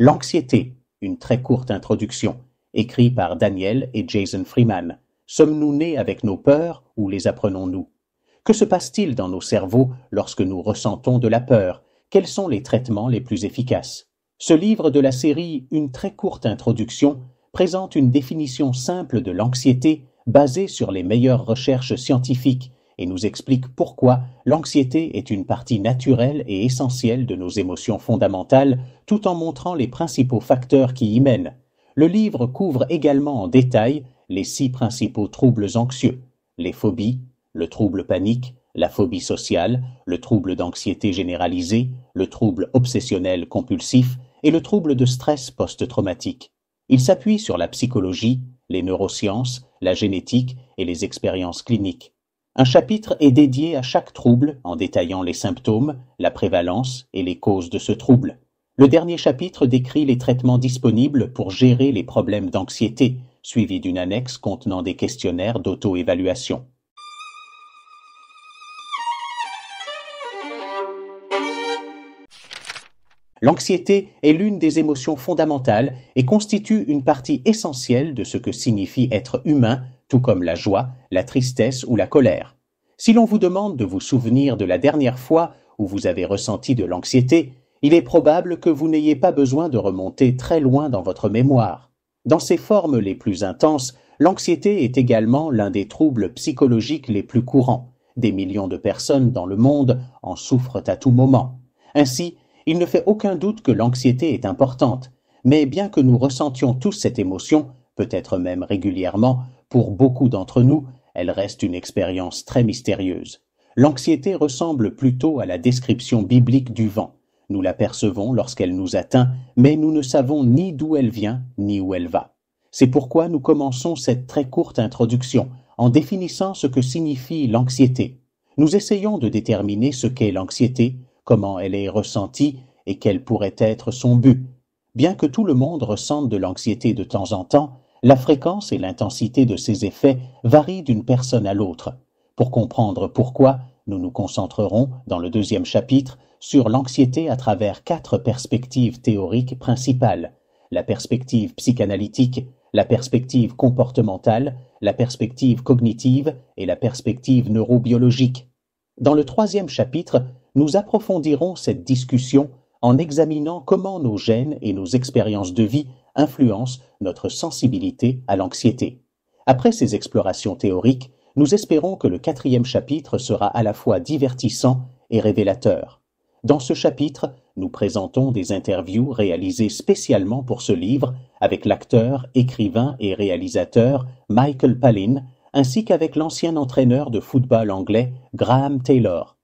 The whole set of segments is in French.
L'anxiété, une très courte introduction, écrit par Daniel et Jason Freeman. Sommes-nous nés avec nos peurs ou les apprenons-nous? Que se passe-t-il dans nos cerveaux lorsque nous ressentons de la peur? Quels sont les traitements les plus efficaces? Ce livre de la série Une très courte introduction présente une définition simple de l'anxiété basée sur les meilleures recherches scientifiques et nous explique pourquoi l'anxiété est une partie naturelle et essentielle de nos émotions fondamentales, tout en montrant les principaux facteurs qui y mènent. Le livre couvre également en détail les 6 principaux troubles anxieux, les phobies, le trouble panique, la phobie sociale, le trouble d'anxiété généralisée, le trouble obsessionnel compulsif et le trouble de stress post-traumatique. Il s'appuie sur la psychologie, les neurosciences, la génétique et les expériences cliniques. Un chapitre est dédié à chaque trouble en détaillant les symptômes, la prévalence et les causes de ce trouble. Le dernier chapitre décrit les traitements disponibles pour gérer les problèmes d'anxiété, suivi d'une annexe contenant des questionnaires d'auto-évaluation. L'anxiété est l'une des émotions fondamentales et constitue une partie essentielle de ce que signifie être humain, tout comme la joie, la tristesse ou la colère. Si l'on vous demande de vous souvenir de la dernière fois où vous avez ressenti de l'anxiété, il est probable que vous n'ayez pas besoin de remonter très loin dans votre mémoire. Dans ses formes les plus intenses, l'anxiété est également l'un des troubles psychologiques les plus courants. Des millions de personnes dans le monde en souffrent à tout moment. Ainsi, il ne fait aucun doute que l'anxiété est importante, mais bien que nous ressentions tous cette émotion, peut-être même régulièrement, pour beaucoup d'entre nous, elle reste une expérience très mystérieuse. L'anxiété ressemble plutôt à la description biblique du vent. Nous la percevons lorsqu'elle nous atteint, mais nous ne savons ni d'où elle vient, ni où elle va. C'est pourquoi nous commençons cette très courte introduction en définissant ce que signifie l'anxiété. Nous essayons de déterminer ce qu'est l'anxiété, comment elle est ressentie et quel pourrait être son but. Bien que tout le monde ressente de l'anxiété de temps en temps, la fréquence et l'intensité de ses effets varient d'une personne à l'autre. Pour comprendre pourquoi, nous nous concentrerons, dans le 2e chapitre, sur l'anxiété à travers 4 perspectives théoriques principales: la perspective psychanalytique, la perspective comportementale, la perspective cognitive et la perspective neurobiologique. Dans le 3e chapitre, nous approfondirons cette discussion en examinant comment nos gènes et nos expériences de vie influencent notre sensibilité à l'anxiété. Après ces explorations théoriques, nous espérons que le 4e chapitre sera à la fois divertissant et révélateur. Dans ce chapitre, nous présentons des interviews réalisées spécialement pour ce livre avec l'acteur, écrivain et réalisateur Michael Palin, ainsi qu'avec l'ancien entraîneur de football anglais Graham Taylor.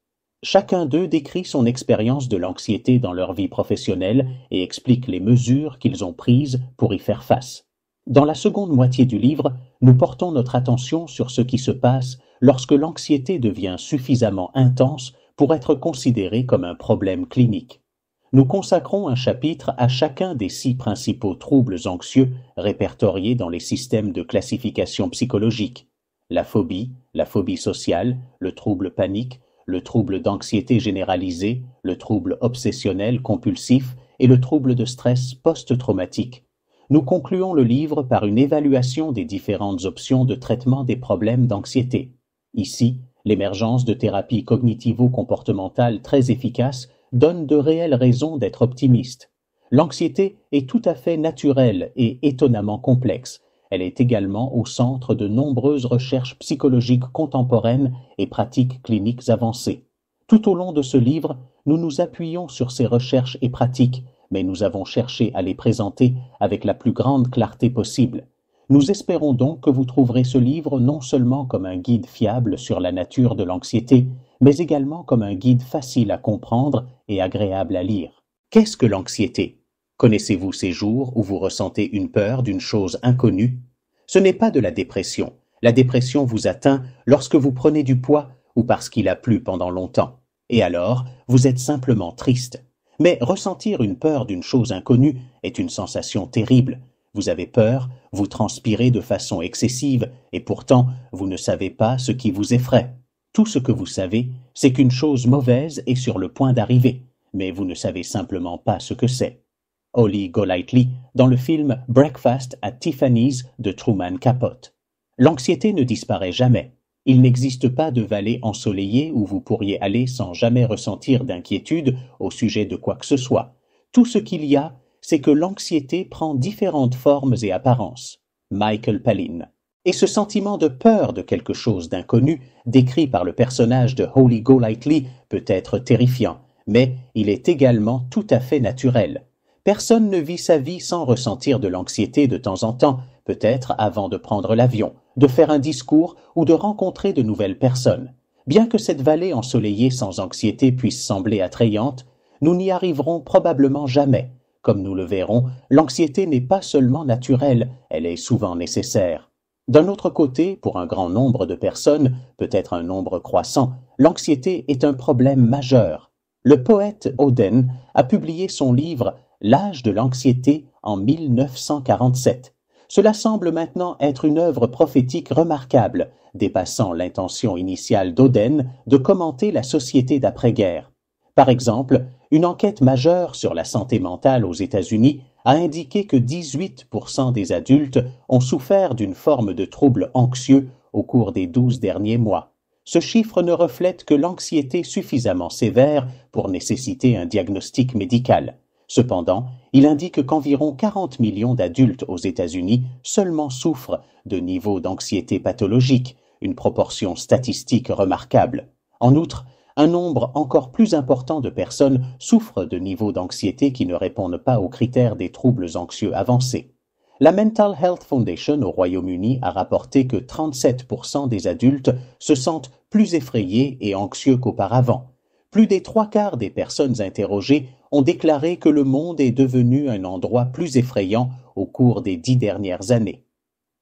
Chacun d'eux décrit son expérience de l'anxiété dans leur vie professionnelle et explique les mesures qu'ils ont prises pour y faire face. Dans la seconde moitié du livre, nous portons notre attention sur ce qui se passe lorsque l'anxiété devient suffisamment intense pour être considérée comme un problème clinique. Nous consacrons un chapitre à chacun des 6 principaux troubles anxieux répertoriés dans les systèmes de classification psychologique: la phobie sociale, le trouble panique, le trouble d'anxiété généralisée, le trouble obsessionnel compulsif et le trouble de stress post-traumatique. Nous concluons le livre par une évaluation des différentes options de traitement des problèmes d'anxiété. Ici, l'émergence de thérapies cognitivo-comportementales très efficaces donne de réelles raisons d'être optimiste. L'anxiété est tout à fait naturelle et étonnamment complexe. Elle est également au centre de nombreuses recherches psychologiques contemporaines et pratiques cliniques avancées. Tout au long de ce livre, nous nous appuyons sur ces recherches et pratiques, mais nous avons cherché à les présenter avec la plus grande clarté possible. Nous espérons donc que vous trouverez ce livre non seulement comme un guide fiable sur la nature de l'anxiété, mais également comme un guide facile à comprendre et agréable à lire. Qu'est-ce que l'anxiété ? Connaissez-vous ces jours où vous ressentez une peur d'une chose inconnue? Ce n'est pas de la dépression. La dépression vous atteint lorsque vous prenez du poids ou parce qu'il a plu pendant longtemps. Et alors, vous êtes simplement triste. Mais ressentir une peur d'une chose inconnue est une sensation terrible. Vous avez peur, vous transpirez de façon excessive, et pourtant, vous ne savez pas ce qui vous effraie. Tout ce que vous savez, c'est qu'une chose mauvaise est sur le point d'arriver, mais vous ne savez simplement pas ce que c'est. Holly Golightly, dans le film Breakfast at Tiffany's de Truman Capote. L'anxiété ne disparaît jamais. Il n'existe pas de vallée ensoleillée où vous pourriez aller sans jamais ressentir d'inquiétude au sujet de quoi que ce soit. Tout ce qu'il y a, c'est que l'anxiété prend différentes formes et apparences. Michael Palin. Et ce sentiment de peur de quelque chose d'inconnu, décrit par le personnage de Holly Golightly, peut être terrifiant, mais il est également tout à fait naturel. Personne ne vit sa vie sans ressentir de l'anxiété de temps en temps, peut-être avant de prendre l'avion, de faire un discours ou de rencontrer de nouvelles personnes. Bien que cette vallée ensoleillée sans anxiété puisse sembler attrayante, nous n'y arriverons probablement jamais. Comme nous le verrons, l'anxiété n'est pas seulement naturelle, elle est souvent nécessaire. D'un autre côté, pour un grand nombre de personnes, peut-être un nombre croissant, l'anxiété est un problème majeur. Le poète Auden a publié son livre « L'âge de l'anxiété » en 1947. Cela semble maintenant être une œuvre prophétique remarquable, dépassant l'intention initiale d'Auden de commenter la société d'après-guerre. Par exemple, une enquête majeure sur la santé mentale aux États-Unis a indiqué que 18% des adultes ont souffert d'une forme de trouble anxieux au cours des 12 derniers mois. Ce chiffre ne reflète que l'anxiété suffisamment sévère pour nécessiter un diagnostic médical. Cependant, il indique qu'environ 40 millions d'adultes aux États-Unis seulement souffrent de niveaux d'anxiété pathologique, une proportion statistique remarquable. En outre, un nombre encore plus important de personnes souffrent de niveaux d'anxiété qui ne répondent pas aux critères des troubles anxieux avancés. La Mental Health Foundation au Royaume-Uni a rapporté que 37% des adultes se sentent plus effrayés et anxieux qu'auparavant. Plus des 3/4 des personnes interrogées ont déclaré que le monde est devenu un endroit plus effrayant au cours des 10 dernières années.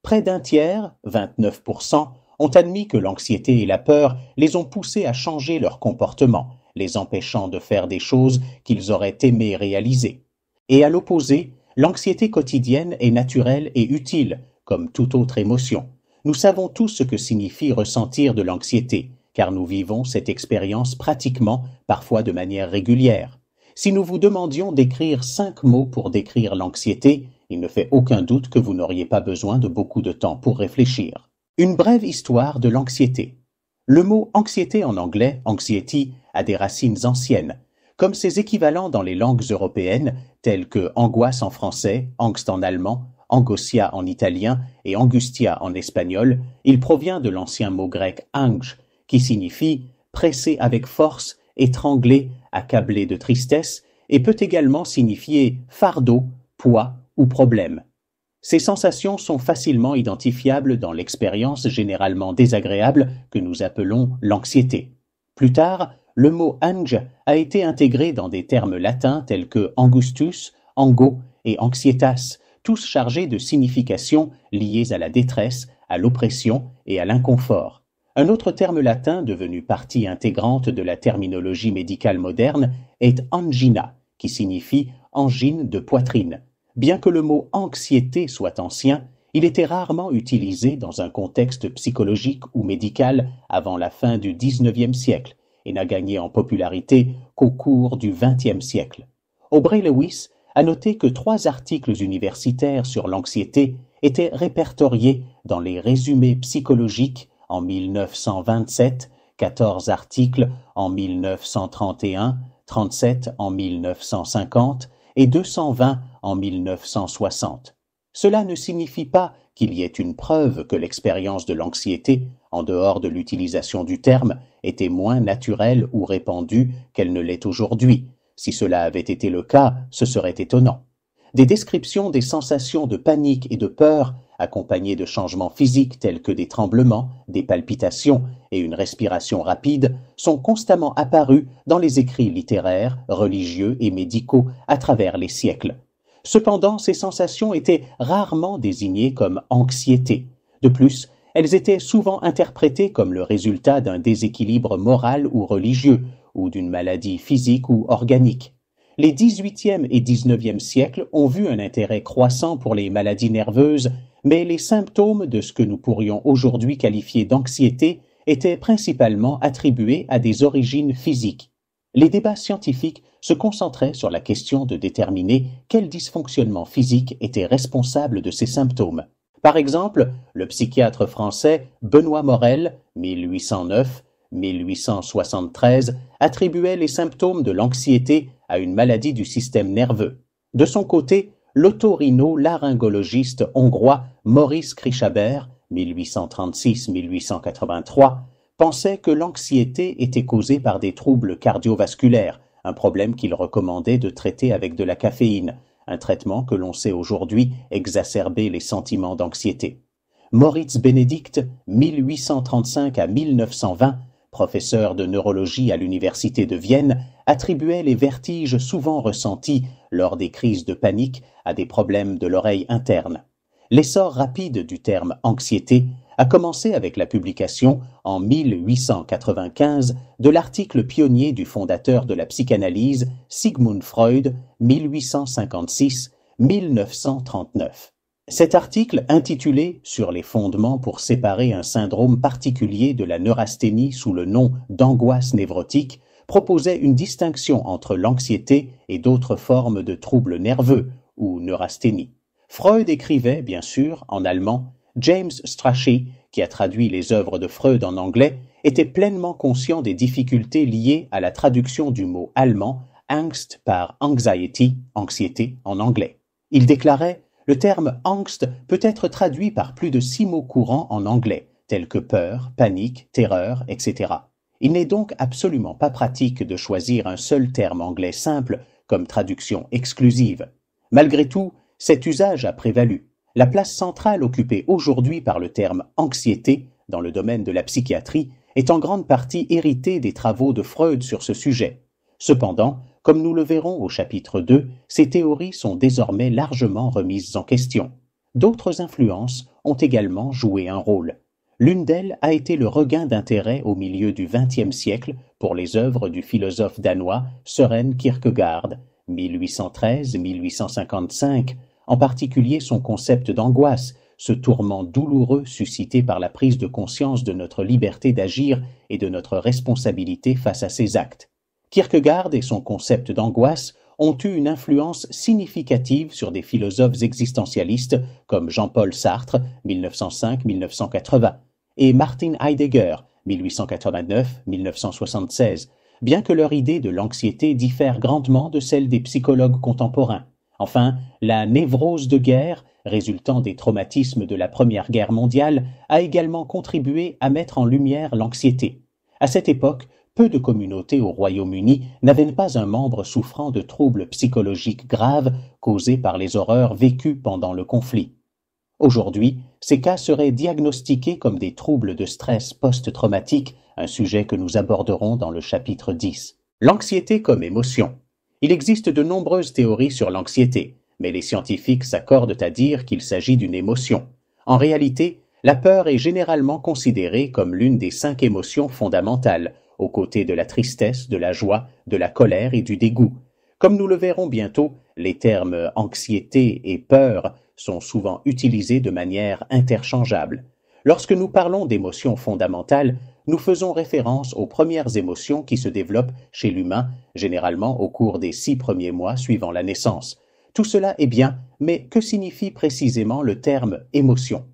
Près d'un tiers, 29%, ont admis que l'anxiété et la peur les ont poussés à changer leur comportement, les empêchant de faire des choses qu'ils auraient aimé réaliser. Et à l'opposé, l'anxiété quotidienne est naturelle et utile, comme toute autre émotion. Nous savons tous ce que signifie ressentir de l'anxiété, car nous vivons cette expérience pratiquement, parfois de manière régulière. Si nous vous demandions d'écrire 5 mots pour décrire l'anxiété, il ne fait aucun doute que vous n'auriez pas besoin de beaucoup de temps pour réfléchir. Une brève histoire de l'anxiété. Le mot anxiété en anglais, anxiety, a des racines anciennes. Comme ses équivalents dans les langues européennes, tels que angoisse en français, angst en allemand, angostia en italien et angustia en espagnol, il provient de l'ancien mot grec ange, qui signifie presser avec force, étranglé, accablé de tristesse, et peut également signifier fardeau, poids ou problème. Ces sensations sont facilement identifiables dans l'expérience généralement désagréable que nous appelons l'anxiété. Plus tard, le mot ange a été intégré dans des termes latins tels que angustus, ango et anxietas, tous chargés de significations liées à la détresse, à l'oppression et à l'inconfort. Un autre terme latin devenu partie intégrante de la terminologie médicale moderne est angina, qui signifie angine de poitrine. Bien que le mot anxiété soit ancien, il était rarement utilisé dans un contexte psychologique ou médical avant la fin du XIXe siècle et n'a gagné en popularité qu'au cours du XXe siècle. Aubrey Lewis a noté que 3 articles universitaires sur l'anxiété étaient répertoriés dans les résumés psychologiques en 1927, 14 articles en 1931, 37 en 1950 et 220 en 1960. Cela ne signifie pas qu'il y ait une preuve que l'expérience de l'anxiété, en dehors de l'utilisation du terme, était moins naturelle ou répandue qu'elle ne l'est aujourd'hui. Si cela avait été le cas, ce serait étonnant. Des descriptions des sensations de panique et de peur, accompagnées de changements physiques tels que des tremblements, des palpitations et une respiration rapide, sont constamment apparues dans les écrits littéraires, religieux et médicaux à travers les siècles. Cependant, ces sensations étaient rarement désignées comme anxiété. De plus, elles étaient souvent interprétées comme le résultat d'un déséquilibre moral ou religieux, ou d'une maladie physique ou organique. Les XVIIIe et XIXe siècles ont vu un intérêt croissant pour les maladies nerveuses, mais les symptômes de ce que nous pourrions aujourd'hui qualifier d'anxiété étaient principalement attribués à des origines physiques. Les débats scientifiques se concentraient sur la question de déterminer quel dysfonctionnement physique était responsable de ces symptômes. Par exemple, le psychiatre français Benoît Morel, 1809-1873, attribuait les symptômes de l'anxiété à une maladie du système nerveux. De son côté, l'otorino-laryngologiste hongrois Maurice Krishaber, 1836-1883, pensait que l'anxiété était causée par des troubles cardiovasculaires, un problème qu'il recommandait de traiter avec de la caféine, un traitement que l'on sait aujourd'hui exacerber les sentiments d'anxiété. Moritz Benedict, 1835 à 1920, professeur de neurologie à l'université de Vienne, attribuait les vertiges souvent ressentis lors des crises de panique à des problèmes de l'oreille interne. L'essor rapide du terme anxiété a commencé avec la publication en 1895 de l'article pionnier du fondateur de la psychanalyse, Sigmund Freud, 1856-1939. Cet article, intitulé « Sur les fondements pour séparer un syndrome particulier de la neurasthénie sous le nom d'angoisse névrotique », proposait une distinction entre l'anxiété et d'autres formes de troubles nerveux ou neurasthénie. Freud écrivait, bien sûr, en allemand. James Strachey, qui a traduit les œuvres de Freud en anglais, était pleinement conscient des difficultés liées à la traduction du mot allemand « Angst » par « anxiety », anxiété en anglais. Il déclarait « Le terme « angst » peut être traduit par plus de 6 mots courants en anglais, tels que peur, panique, terreur, etc. Il n'est donc absolument pas pratique de choisir un seul terme anglais simple comme traduction exclusive. Malgré tout, cet usage a prévalu. La place centrale occupée aujourd'hui par le terme « anxiété » dans le domaine de la psychiatrie est en grande partie héritée des travaux de Freud sur ce sujet. Cependant, comme nous le verrons au chapitre 2, ces théories sont désormais largement remises en question. D'autres influences ont également joué un rôle. L'une d'elles a été le regain d'intérêt au milieu du XXe siècle pour les œuvres du philosophe danois Søren Kierkegaard, 1813-1855, en particulier son concept d'angoisse, ce tourment douloureux suscité par la prise de conscience de notre liberté d'agir et de notre responsabilité face à ses actes. Kierkegaard et son concept d'angoisse ont eu une influence significative sur des philosophes existentialistes comme Jean-Paul Sartre, 1905-1980, et Martin Heidegger, 1889-1976, bien que leur idée de l'anxiété diffère grandement de celle des psychologues contemporains. Enfin, la névrose de guerre, résultant des traumatismes de la Première Guerre mondiale, a également contribué à mettre en lumière l'anxiété. À cette époque, peu de communautés au Royaume-Uni n'avaient pas un membre souffrant de troubles psychologiques graves causés par les horreurs vécues pendant le conflit. Aujourd'hui, ces cas seraient diagnostiqués comme des troubles de stress post-traumatique, un sujet que nous aborderons dans le chapitre 10. L'anxiété comme émotion. Il existe de nombreuses théories sur l'anxiété, mais les scientifiques s'accordent à dire qu'il s'agit d'une émotion. En réalité, la peur est généralement considérée comme l'une des 5 émotions fondamentales, aux côtés de la tristesse, de la joie, de la colère et du dégoût. Comme nous le verrons bientôt, les termes anxiété et peur sont souvent utilisés de manière interchangeable. Lorsque nous parlons d'émotions fondamentales, nous faisons référence aux premières émotions qui se développent chez l'humain, généralement au cours des 6 premiers mois suivant la naissance. Tout cela est bien, mais que signifie précisément le terme « émotion » ?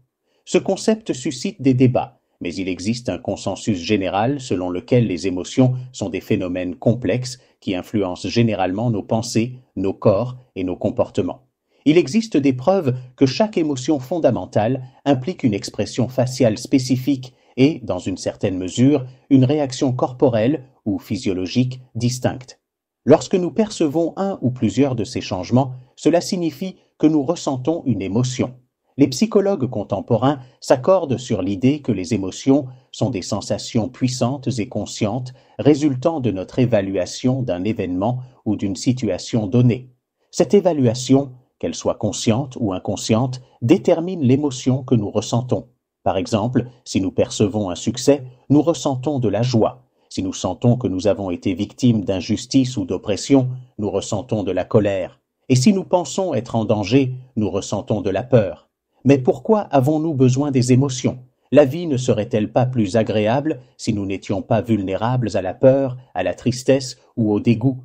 Ce concept suscite des débats, mais il existe un consensus général selon lequel les émotions sont des phénomènes complexes qui influencent généralement nos pensées, nos corps et nos comportements. Il existe des preuves que chaque émotion fondamentale implique une expression faciale spécifique et, dans une certaine mesure, une réaction corporelle ou physiologique distincte. Lorsque nous percevons un ou plusieurs de ces changements, cela signifie que nous ressentons une émotion. Les psychologues contemporains s'accordent sur l'idée que les émotions sont des sensations puissantes et conscientes résultant de notre évaluation d'un événement ou d'une situation donnée. Cette évaluation, qu'elle soit consciente ou inconsciente, détermine l'émotion que nous ressentons. Par exemple, si nous percevons un succès, nous ressentons de la joie. Si nous sentons que nous avons été victimes d'injustice ou d'oppression, nous ressentons de la colère. Et si nous pensons être en danger, nous ressentons de la peur. Mais pourquoi avons-nous besoin des émotions ? La vie ne serait-elle pas plus agréable si nous n'étions pas vulnérables à la peur, à la tristesse ou au dégoût?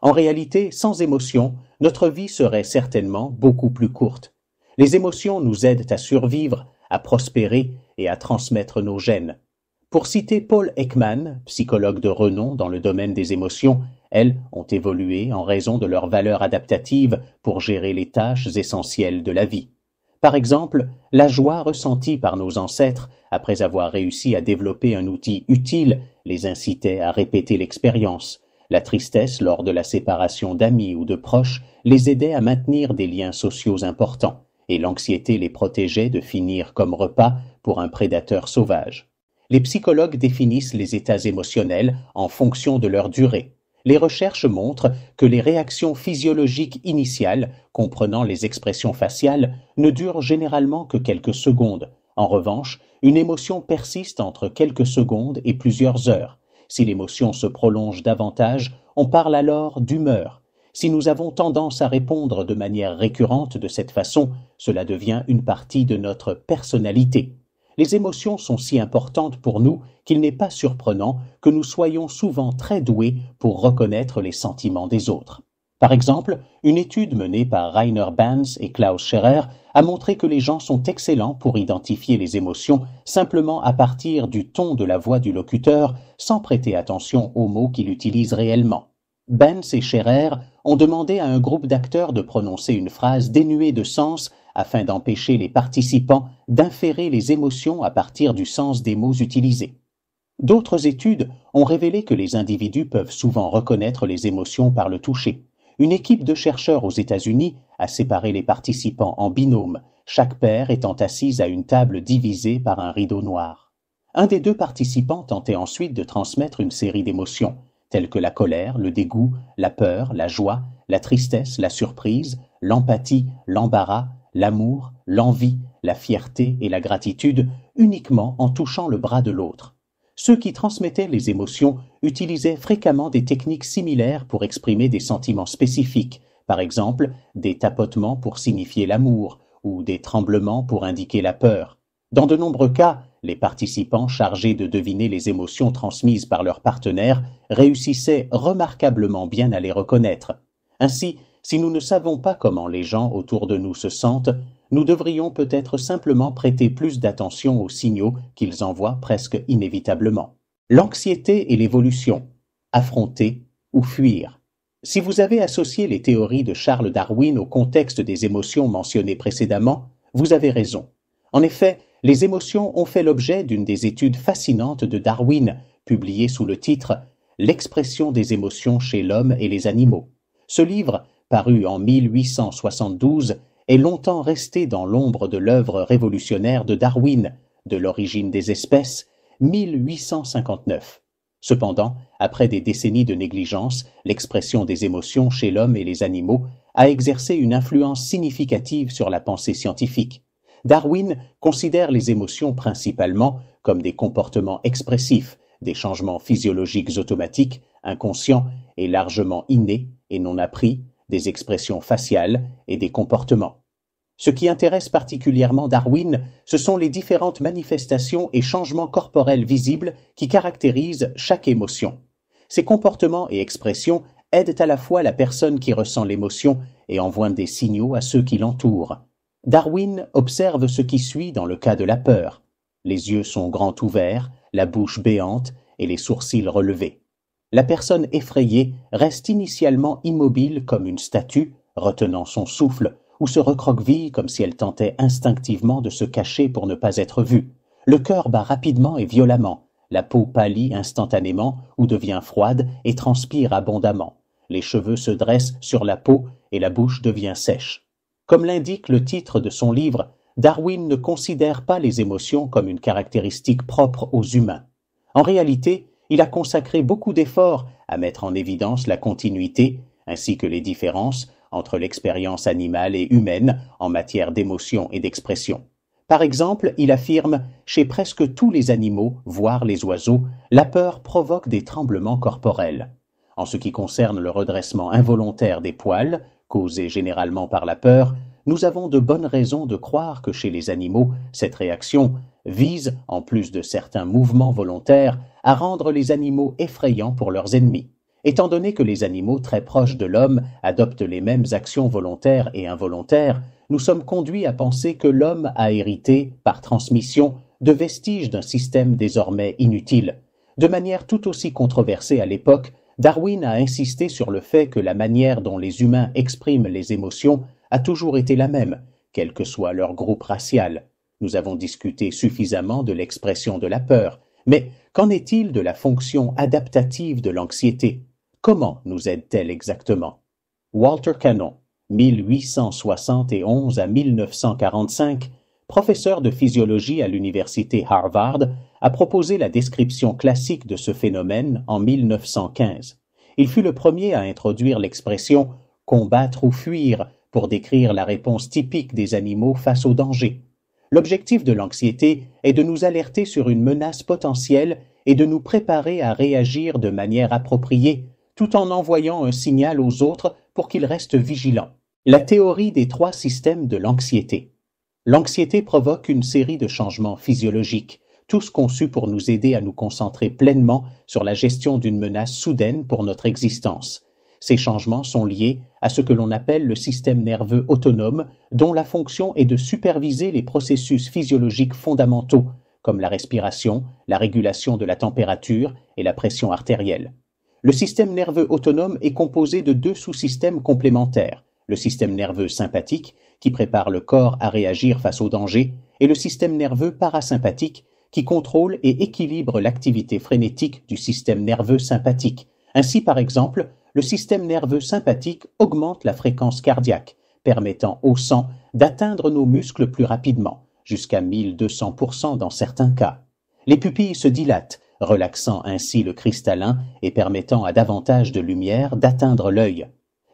En réalité, sans émotion, notre vie serait certainement beaucoup plus courte. Les émotions nous aident à survivre, à prospérer et à transmettre nos gènes. Pour citer Paul Ekman, psychologue de renom dans le domaine des émotions, elles ont évolué en raison de leur valeur adaptative pour gérer les tâches essentielles de la vie. Par exemple, la joie ressentie par nos ancêtres après avoir réussi à développer un outil utile les incitait à répéter l'expérience. La tristesse lors de la séparation d'amis ou de proches les aidait à maintenir des liens sociaux importants, et l'anxiété les protégeait de finir comme repas pour un prédateur sauvage. Les psychologues définissent les états émotionnels en fonction de leur durée. Les recherches montrent que les réactions physiologiques initiales, comprenant les expressions faciales, ne durent généralement que quelques secondes. En revanche, une émotion persiste entre quelques secondes et plusieurs heures. Si l'émotion se prolonge davantage, on parle alors d'humeur. Si nous avons tendance à répondre de manière récurrente de cette façon, cela devient une partie de notre personnalité. Les émotions sont si importantes pour nous qu'il n'est pas surprenant que nous soyons souvent très doués pour reconnaître les sentiments des autres. Par exemple, une étude menée par Rainer Banz et Klaus Scherer a montré que les gens sont excellents pour identifier les émotions simplement à partir du ton de la voix du locuteur, sans prêter attention aux mots qu'il utilise réellement. Banz et Scherer ont demandé à un groupe d'acteurs de prononcer une phrase dénuée de sens afin d'empêcher les participants d'inférer les émotions à partir du sens des mots utilisés. D'autres études ont révélé que les individus peuvent souvent reconnaître les émotions par le toucher. Une équipe de chercheurs aux États-Unis a séparé les participants en binôme, chaque paire étant assise à une table divisée par un rideau noir. Un des deux participants tentait ensuite de transmettre une série d'émotions, telles que la colère, le dégoût, la peur, la joie, la tristesse, la surprise, l'empathie, l'embarras, l'amour, l'envie, la fierté et la gratitude, uniquement en touchant le bras de l'autre. Ceux qui transmettaient les émotions utilisaient fréquemment des techniques similaires pour exprimer des sentiments spécifiques, par exemple des tapotements pour signifier l'amour ou des tremblements pour indiquer la peur. Dans de nombreux cas, les participants chargés de deviner les émotions transmises par leurs partenaires réussissaient remarquablement bien à les reconnaître. Ainsi, si nous ne savons pas comment les gens autour de nous se sentent, nous devrions peut-être simplement prêter plus d'attention aux signaux qu'ils envoient presque inévitablement. L'anxiété et l'évolution. Affronter ou fuir. Si vous avez associé les théories de Charles Darwin au contexte des émotions mentionnées précédemment, vous avez raison. En effet, les émotions ont fait l'objet d'une des études fascinantes de Darwin, publiée sous le titre « L'expression des émotions chez l'homme et les animaux ». Ce livre, paru en 1872, est longtemps resté dans l'ombre de l'œuvre révolutionnaire de Darwin, de l'origine des espèces, 1859. Cependant, après des décennies de négligence, l'expression des émotions chez l'homme et les animaux a exercé une influence significative sur la pensée scientifique. Darwin considère les émotions principalement comme des comportements expressifs, des changements physiologiques automatiques, inconscients et largement innés et non appris, des expressions faciales et des comportements. Ce qui intéresse particulièrement Darwin, ce sont les différentes manifestations et changements corporels visibles qui caractérisent chaque émotion. Ces comportements et expressions aident à la fois la personne qui ressent l'émotion et envoient des signaux à ceux qui l'entourent. Darwin observe ce qui suit dans le cas de la peur. Les yeux sont grands ouverts, la bouche béante et les sourcils relevés. La personne effrayée reste initialement immobile comme une statue, retenant son souffle, ou se recroqueville comme si elle tentait instinctivement de se cacher pour ne pas être vue. Le cœur bat rapidement et violemment, la peau pâlit instantanément ou devient froide et transpire abondamment. Les cheveux se dressent sur la peau et la bouche devient sèche. Comme l'indique le titre de son livre, Darwin ne considère pas les émotions comme une caractéristique propre aux humains. En réalité, il a consacré beaucoup d'efforts à mettre en évidence la continuité, ainsi que les différences entre l'expérience animale et humaine en matière d'émotion et d'expression. Par exemple, il affirme « Chez presque tous les animaux, voire les oiseaux, la peur provoque des tremblements corporels. En ce qui concerne le redressement involontaire des poils, causé généralement par la peur, nous avons de bonnes raisons de croire que chez les animaux, cette réaction vise, en plus de certains mouvements volontaires, à rendre les animaux effrayants pour leurs ennemis. Étant donné que les animaux très proches de l'homme adoptent les mêmes actions volontaires et involontaires, nous sommes conduits à penser que l'homme a hérité, par transmission, de vestiges d'un système désormais inutile. De manière tout aussi controversée à l'époque, Darwin a insisté sur le fait que la manière dont les humains expriment les émotions a toujours été la même, quel que soit leur groupe racial. Nous avons discuté suffisamment de l'expression de la peur, mais qu'en est-il de la fonction adaptative de l'anxiété? Comment nous aide-t-elle exactement? Walter Cannon, 1871 à 1945, professeur de physiologie à l'université Harvard, a proposé la description classique de ce phénomène en 1915. Il fut le premier à introduire l'expression « combattre ou fuir » pour décrire la réponse typique des animaux face au danger. L'objectif de l'anxiété est de nous alerter sur une menace potentielle et de nous préparer à réagir de manière appropriée, tout en envoyant un signal aux autres pour qu'ils restent vigilants. La théorie des 3 systèmes de l'anxiété. L'anxiété provoque une série de changements physiologiques, tous conçus pour nous aider à nous concentrer pleinement sur la gestion d'une menace soudaine pour notre existence. Ces changements sont liés à ce que l'on appelle le système nerveux autonome, dont la fonction est de superviser les processus physiologiques fondamentaux, comme la respiration, la régulation de la température et la pression artérielle. Le système nerveux autonome est composé de 2 sous-systèmes complémentaires, le système nerveux sympathique, qui prépare le corps à réagir face au danger, et le système nerveux parasympathique, qui contrôle et équilibre l'activité frénétique du système nerveux sympathique. Ainsi, par exemple, le système nerveux sympathique augmente la fréquence cardiaque, permettant au sang d'atteindre nos muscles plus rapidement, jusqu'à 1200% dans certains cas. Les pupilles se dilatent, relaxant ainsi le cristallin et permettant à davantage de lumière d'atteindre l'œil.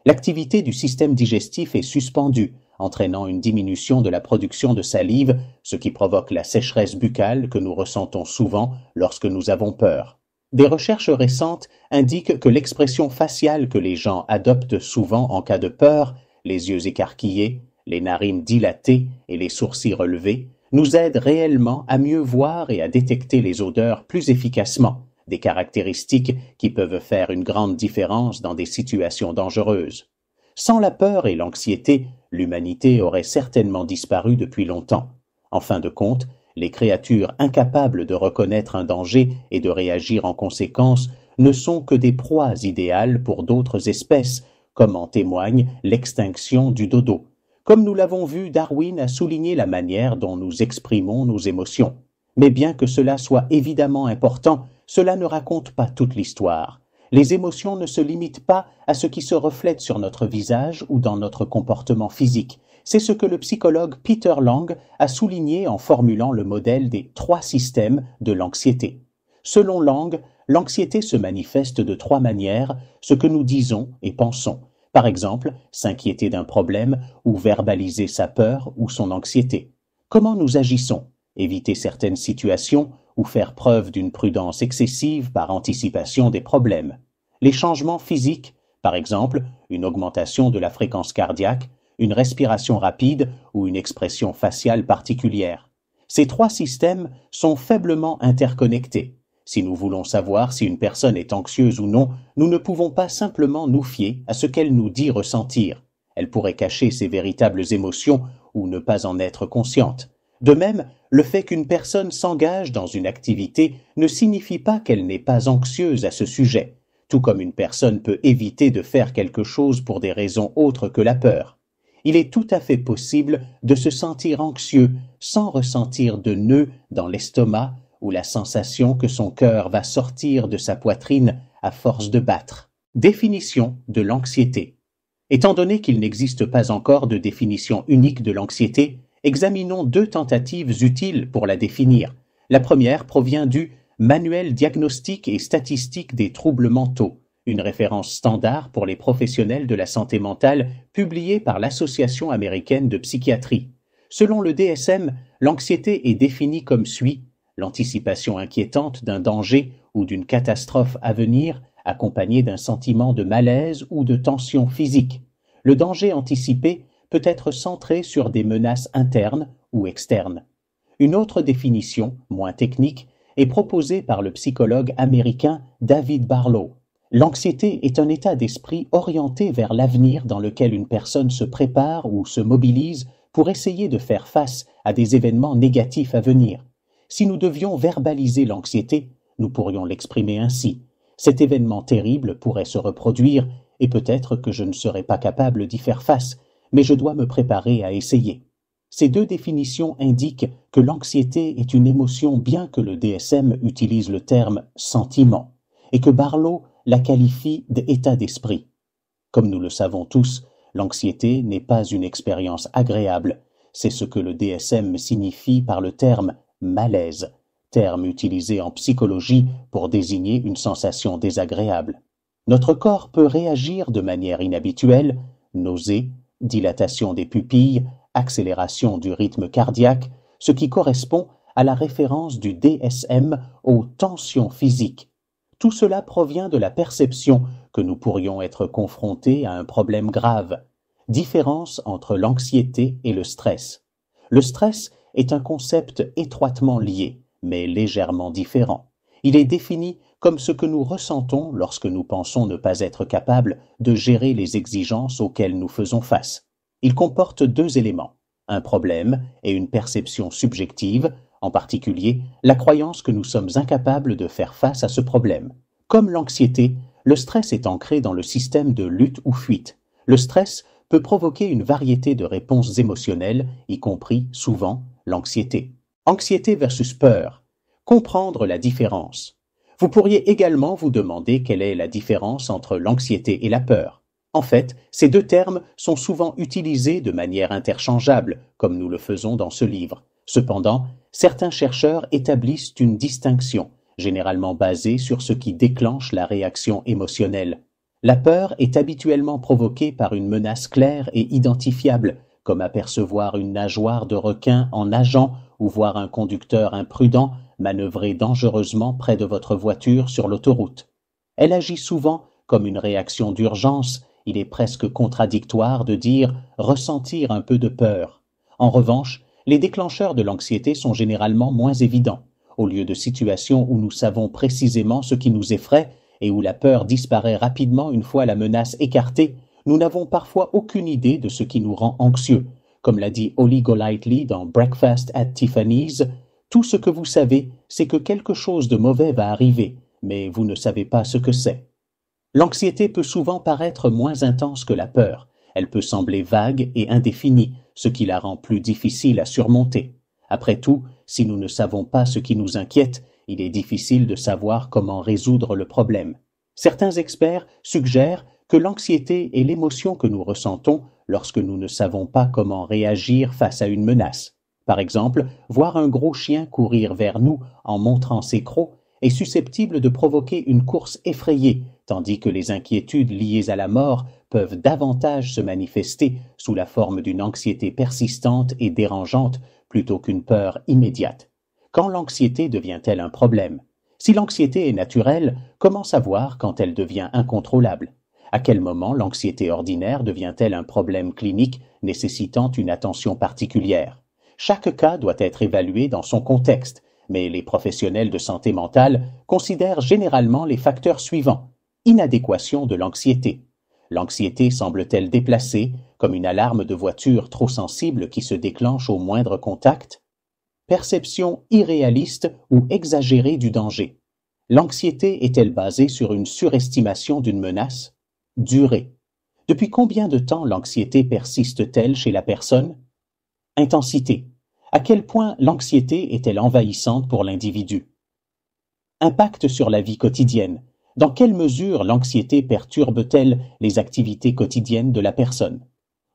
L'activité du système digestif est suspendue, entraînant une diminution de la production de salive, ce qui provoque la sécheresse buccale que nous ressentons souvent lorsque nous avons peur. Des recherches récentes indiquent que l'expression faciale que les gens adoptent souvent en cas de peur, les yeux écarquillés, les narines dilatées et les sourcils relevés, nous aide réellement à mieux voir et à détecter les odeurs plus efficacement, des caractéristiques qui peuvent faire une grande différence dans des situations dangereuses. Sans la peur et l'anxiété, l'humanité aurait certainement disparu depuis longtemps. En fin de compte, les créatures incapables de reconnaître un danger et de réagir en conséquence ne sont que des proies idéales pour d'autres espèces, comme en témoigne l'extinction du dodo. Comme nous l'avons vu, Darwin a souligné la manière dont nous exprimons nos émotions. Mais bien que cela soit évidemment important, cela ne raconte pas toute l'histoire. Les émotions ne se limitent pas à ce qui se reflète sur notre visage ou dans notre comportement physique. C'est ce que le psychologue Peter Lang a souligné en formulant le modèle des 3 systèmes de l'anxiété. Selon Lang, l'anxiété se manifeste de 3 manières, ce que nous disons et pensons. Par exemple, s'inquiéter d'un problème ou verbaliser sa peur ou son anxiété. Comment nous agissons? Éviter certaines situations ou faire preuve d'une prudence excessive par anticipation des problèmes. Les changements physiques, par exemple, une augmentation de la fréquence cardiaque, une respiration rapide ou une expression faciale particulière. Ces 3 systèmes sont faiblement interconnectés. Si nous voulons savoir si une personne est anxieuse ou non, nous ne pouvons pas simplement nous fier à ce qu'elle nous dit ressentir. Elle pourrait cacher ses véritables émotions ou ne pas en être consciente. De même, le fait qu'une personne s'engage dans une activité ne signifie pas qu'elle n'est pas anxieuse à ce sujet, tout comme une personne peut éviter de faire quelque chose pour des raisons autres que la peur. Il est tout à fait possible de se sentir anxieux sans ressentir de nœud dans l'estomac ou la sensation que son cœur va sortir de sa poitrine à force de battre. Définition de l'anxiété. Étant donné qu'il n'existe pas encore de définition unique de l'anxiété, examinons 2 tentatives utiles pour la définir. La première provient du Manuel diagnostique et statistique des troubles mentaux, une référence standard pour les professionnels de la santé mentale publiée par l'Association américaine de psychiatrie. Selon le DSM, l'anxiété est définie comme suit: l'anticipation inquiétante d'un danger ou d'une catastrophe à venir, accompagnée d'un sentiment de malaise ou de tension physique. Le danger anticipé peut peut être centrée sur des menaces internes ou externes. Une autre définition, moins technique, est proposée par le psychologue américain David Barlow. L'anxiété est un état d'esprit orienté vers l'avenir dans lequel une personne se prépare ou se mobilise pour essayer de faire face à des événements négatifs à venir. Si nous devions verbaliser l'anxiété, nous pourrions l'exprimer ainsi. Cet événement terrible pourrait se reproduire et peut-être que je ne serais pas capable d'y faire face, mais je dois me préparer à essayer. Ces deux définitions indiquent que l'anxiété est une émotion bien que le DSM utilise le terme « sentiment » et que Barlow la qualifie d'état d'esprit. Comme nous le savons tous, l'anxiété n'est pas une expérience agréable, c'est ce que le DSM signifie par le terme « malaise », terme utilisé en psychologie pour désigner une sensation désagréable. Notre corps peut réagir de manière inhabituelle, nausée, dilatation des pupilles, accélération du rythme cardiaque, ce qui correspond à la référence du DSM aux tensions physiques. Tout cela provient de la perception que nous pourrions être confrontés à un problème grave. Différence entre l'anxiété et le stress. Le stress est un concept étroitement lié, mais légèrement différent. Il est défini comme ce que nous ressentons lorsque nous pensons ne pas être capables de gérer les exigences auxquelles nous faisons face. Il comporte deux éléments, un problème et une perception subjective, en particulier la croyance que nous sommes incapables de faire face à ce problème. Comme l'anxiété, le stress est ancré dans le système de lutte ou fuite. Le stress peut provoquer une variété de réponses émotionnelles, y compris, souvent, l'anxiété. Anxiété versus peur. Comprendre la différence. Vous pourriez également vous demander quelle est la différence entre l'anxiété et la peur. En fait, ces deux termes sont souvent utilisés de manière interchangeable, comme nous le faisons dans ce livre. Cependant, certains chercheurs établissent une distinction, généralement basée sur ce qui déclenche la réaction émotionnelle. La peur est habituellement provoquée par une menace claire et identifiable, comme apercevoir une nageoire de requin en nageant ou voir un conducteur imprudent manœuvrer dangereusement près de votre voiture sur l'autoroute. Elle agit souvent comme une réaction d'urgence. Il est presque contradictoire de dire « ressentir un peu de peur ». En revanche, les déclencheurs de l'anxiété sont généralement moins évidents. Au lieu de situations où nous savons précisément ce qui nous effraie et où la peur disparaît rapidement une fois la menace écartée, nous n'avons parfois aucune idée de ce qui nous rend anxieux. Comme l'a dit Holly Golightly dans Breakfast at Tiffany's, « Tout ce que vous savez, c'est que quelque chose de mauvais va arriver, mais vous ne savez pas ce que c'est. » L'anxiété peut souvent paraître moins intense que la peur. Elle peut sembler vague et indéfinie, ce qui la rend plus difficile à surmonter. Après tout, si nous ne savons pas ce qui nous inquiète, il est difficile de savoir comment résoudre le problème. Certains experts suggèrent que l'anxiété est l'émotion que nous ressentons lorsque nous ne savons pas comment réagir face à une menace. Par exemple, voir un gros chien courir vers nous en montrant ses crocs est susceptible de provoquer une course effrayée, tandis que les inquiétudes liées à la mort peuvent davantage se manifester sous la forme d'une anxiété persistante et dérangeante plutôt qu'une peur immédiate. Quand l'anxiété devient-elle un problème? Si l'anxiété est naturelle, comment savoir quand elle devient incontrôlable? À quel moment l'anxiété ordinaire devient-elle un problème clinique nécessitant une attention particulière? Chaque cas doit être évalué dans son contexte, mais les professionnels de santé mentale considèrent généralement les facteurs suivants. Inadéquation de l'anxiété. L'anxiété semble-t-elle déplacée, comme une alarme de voiture trop sensible qui se déclenche au moindre contact? Perception irréaliste ou exagérée du danger. L'anxiété est-elle basée sur une surestimation d'une menace? Durée. Depuis combien de temps l'anxiété persiste-t-elle chez la personne? Intensité. À quel point l'anxiété est-elle envahissante pour l'individu? Impact sur la vie quotidienne. Dans quelle mesure l'anxiété perturbe-t-elle les activités quotidiennes de la personne?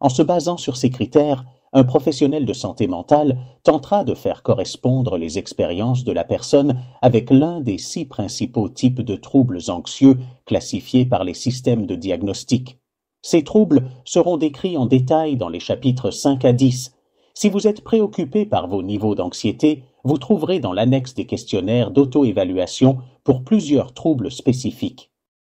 En se basant sur ces critères, un professionnel de santé mentale tentera de faire correspondre les expériences de la personne avec l'un des 6 principaux types de troubles anxieux classifiés par les systèmes de diagnostic. Ces troubles seront décrits en détail dans les chapitres 5 à 10. Si vous êtes préoccupé par vos niveaux d'anxiété, vous trouverez dans l'annexe des questionnaires d'auto-évaluation pour plusieurs troubles spécifiques.